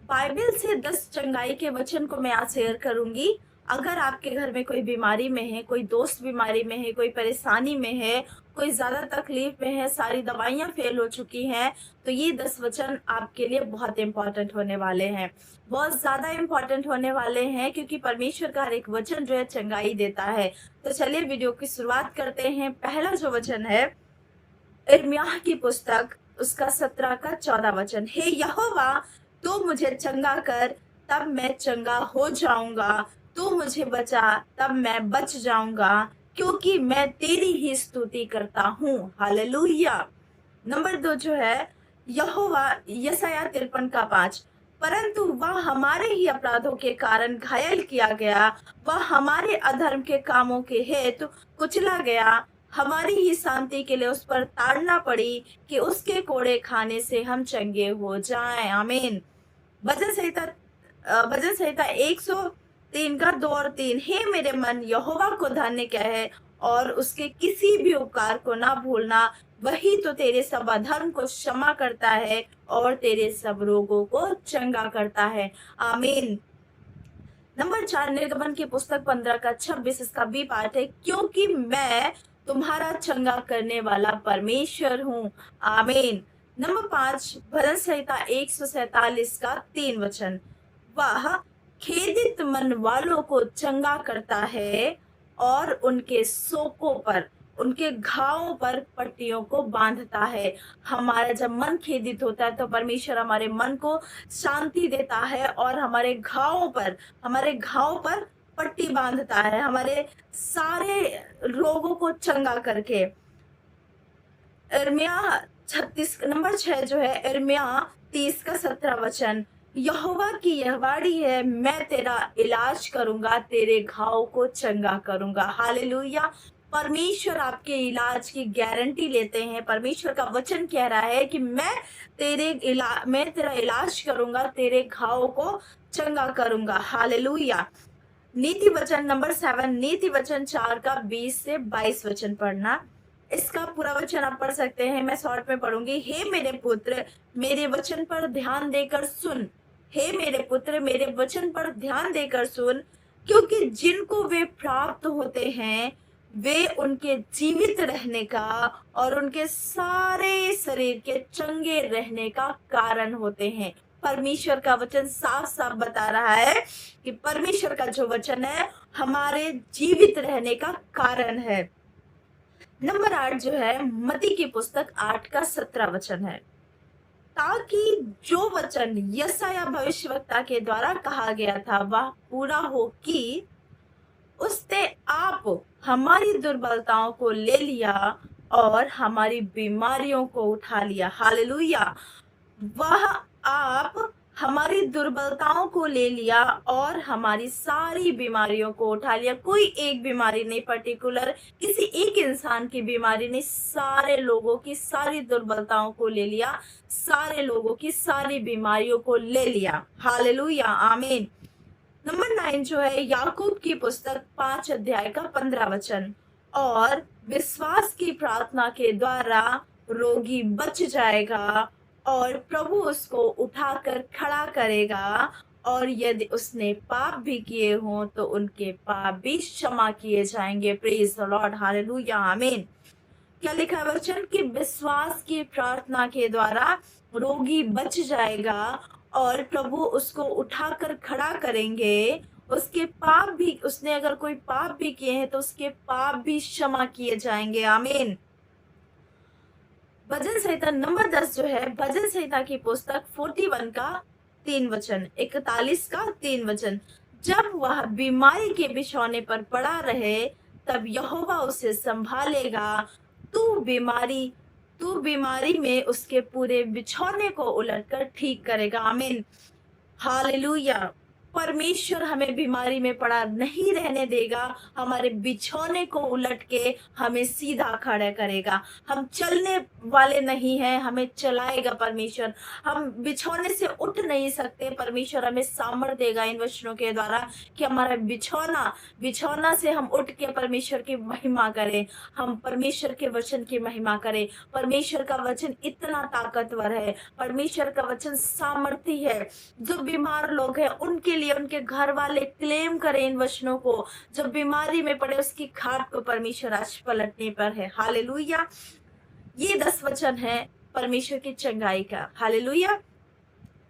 Bible से 10 चंगाई के वचन को मैं आज शेयर करूंगी। अगर आपके घर में कोई बीमारी में है, कोई दोस्त बीमारी में है, कोई परेशानी में है, कोई ज़्यादा तकलीफ में है, सारी दवाइयाँ फेल हो चुकी हैं, तो ये 10 वचन आपके लिए बहुत इम्पोर्टेंट होने वाले हैं। बहुत ज़्यादा इम्पोर्टेंट होने वाले हैं क्योंकि परमेश्वर का हर एक वचन जो है चंगाई देता है। तो चलिए वीडियो की शुरुआत करते हैं। पहला जो वचन है यिर्मयाह की पुस्तक उसका 17 का 14 वचन। हे यहोवा, तू मुझे चंगा कर, तब मैं चंगा हो जाऊंगा। तू मुझे बचा, तब मैं बच जाऊंगा, क्योंकि मैं तेरी ही स्तुति करता हूँ। हालेलुया। नंबर 2 जो है यहोवा, यशायाह 53 का 5। परंतु वह हमारे ही अपराधों के कारण घायल किया गया, वह हमारे अधर्म के कामों के हेतु कुचला गया, हमारी ही शांति के लिए उस पर ताड़ना पड़ी कि उसके कोड़े खाने से हम चंगे हो जाएं। आमीन। भजन संहिता 103 का 2 और 3। हे मेरे मन, यहोवा को धन्य कहे और उसके किसी भी उपकार को ना भूलना। वही तो तेरे सब अधर्म को क्षमा करता है और तेरे सब रोगों को चंगा करता है। आमीन। नंबर 4 निर्गमन की पुस्तक 15 का 26 इसका बी पार्ट है, क्योंकि मैं तुम्हारा चंगा करने वाला परमेश्वर हूँ। आमीन। नंबर 5 भजन संहिता 147 का 3 वचन। वह खेदित मन वालों को चंगा करता है और उनके शोकों पर, उनके घावों पर पट्टियों को बांधता है। हमारा जब मन खेदित होता है तो परमेश्वर हमारे मन को शांति देता है और हमारे घाव पर पट्टी बांधता है, हमारे सारे रोगों को चंगा करके। यिर्मयाह 36 नंबर 6 जो है यिर्मयाह 30 का 17 वचन। यहोवा की यह वाणी है, मैं तेरा इलाज करूंगा, तेरे घाव को चंगा करूंगा। हालेलुया। परमेश्वर आपके इलाज की गारंटी लेते हैं। परमेश्वर का वचन कह रहा है कि मैं तेरा इलाज करूंगा, तेरे घाव को चंगा करूंगा। हालेलुया। नीति वचन नंबर 7, नीति वचन 4 का 20 से 22 वचन पढ़ना। इसका पूरा वचन आप पढ़ सकते हैं, मैं शॉर्ट में पढ़ूंगी। हे मेरे पुत्र, मेरे वचन पर ध्यान देकर सुन। हे मेरे पुत्र, मेरे वचन पर ध्यान देकर सुन, क्योंकि जिनको वे प्राप्त होते हैं वे उनके जीवित रहने का और उनके सारे शरीर के चंगे रहने का कारण होते हैं। परमेश्वर का वचन साफ साफ बता रहा है कि परमेश्वर का जो वचन है हमारे जीवित रहने का कारण है। नंबर 8 जो है मत्ती की पुस्तक 8 का 17 वचन है, ताकि जो वचन यशायाह भविष्यवक्ता के द्वारा कहा गया था वह पूरा हो कि उसने आप हमारी दुर्बलताओं को ले लिया और हमारी बीमारियों को उठा लिया। हालेलुया। वह आप हमारी दुर्बलताओं को ले लिया और हमारी सारी बीमारियों को उठा लिया। कोई एक बीमारी नहीं, पर्टिकुलर किसी एक इंसान की बीमारी नहीं, सारे लोगों की सारी दुर्बलताओं को ले लिया, सारे लोगों की सारी बीमारियों को ले लिया। हालेलुया। आमीन। नंबर 9 जो है याकूब की पुस्तक 5 अध्याय का 15 वचन। और विश्वास की प्रार्थना के द्वारा रोगी बच जाएगा और प्रभु उसको उठाकर खड़ा करेगा, और यदि उसने पाप भी किए हों तो उनके पाप भी क्षमा किए जाएंगे। Praise the Lord. हालेलुया। आमीन। क्या लिखा है वचन कि विश्वास की प्रार्थना के द्वारा रोगी बच जाएगा और प्रभु उसको उठाकर खड़ा करेंगे, उसके पाप भी, उसने अगर कोई पाप भी किए हैं तो उसके पाप भी क्षमा किए जाएंगे। आमीन। भजन संहिता नंबर 10 जो है भजन संहिता की पुस्तक 41 का 3 वचन, 41 का 3 वचन। जब वह बीमारी के बिछौने पर पड़ा रहे तब यहोवा उसे संभालेगा। तू बीमारी में उसके पूरे बिछौने को उलटकर ठीक करेगा। आमीन। हालेलुया। परमेश्वर हमें बीमारी में पड़ा नहीं रहने देगा। हमारे बिछौने को उलट के हमें सीधा खड़ा करेगा। हम चलने वाले नहीं हैं, हमें चलाएगा परमेश्वर। हम बिछौने से उठ नहीं सकते, परमेश्वर हमें सामर्थ देगा इन वचनों के द्वारा कि हमारा बिछौना बिछौना से हम उठ के परमेश्वर की महिमा करें, हम परमेश्वर के वचन की महिमा करें। परमेश्वर का वचन इतना ताकतवर है, परमेश्वर का वचन सामर्थी है। जो बीमार लोग हैं उनके लिए उनके घर वाले क्लेम करें इन वचनों को। जो बीमारी में पड़े उसकी खाट को परमेश्वर आज पलटने पर है। हालेलुया। ये 10 वचन है परमेश्वर की चंगाई का। हालेलुया।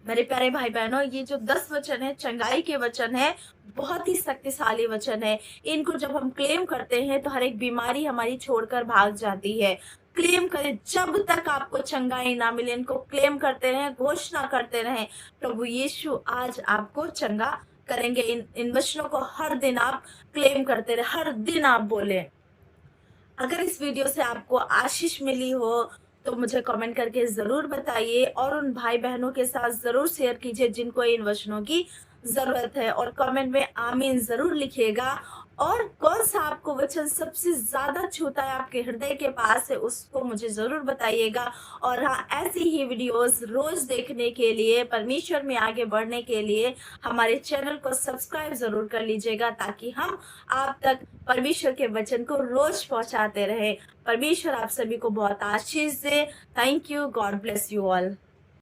मेरे प्यारे भाई बहनों, ये जो 10 वचन है चंगाई के वचन है, बहुत ही शक्तिशाली वचन है। इनको जब हम क्लेम करते हैं तो हर एक बीमारी हमारी छोड़कर भाग जाती है। क्लेम करें, जब तक आपको चंगाई ना मिले इनको क्लेम करते रहें, घोषणा करते रहें। प्रभु यीशु आज आपको चंगा करेंगे। इन वचनों को हर दिन आप क्लेम करते रहे, हर दिन आप बोले। अगर इस वीडियो से आपको आशीष मिली हो तो मुझे कमेंट करके जरूर बताइए और उन भाई बहनों के साथ जरूर शेयर कीजिए जिनको इन वचनों की जरूरत है, और कमेंट में आमीन जरूर लिखिएगा। और कौन सा आपको वचन सबसे ज्यादा छूता है, आपके हृदय के पास है, उसको मुझे जरूर बताइएगा। और हाँ, ऐसी ही वीडियोस रोज देखने के लिए, परमेश्वर में आगे बढ़ने के लिए हमारे चैनल को सब्सक्राइब जरूर कर लीजिएगा, ताकि हम आप तक परमेश्वर के वचन को रोज पहुंचाते रहे। परमेश्वर आप सभी को बहुत आशीष दे। Thank you. God bless you all.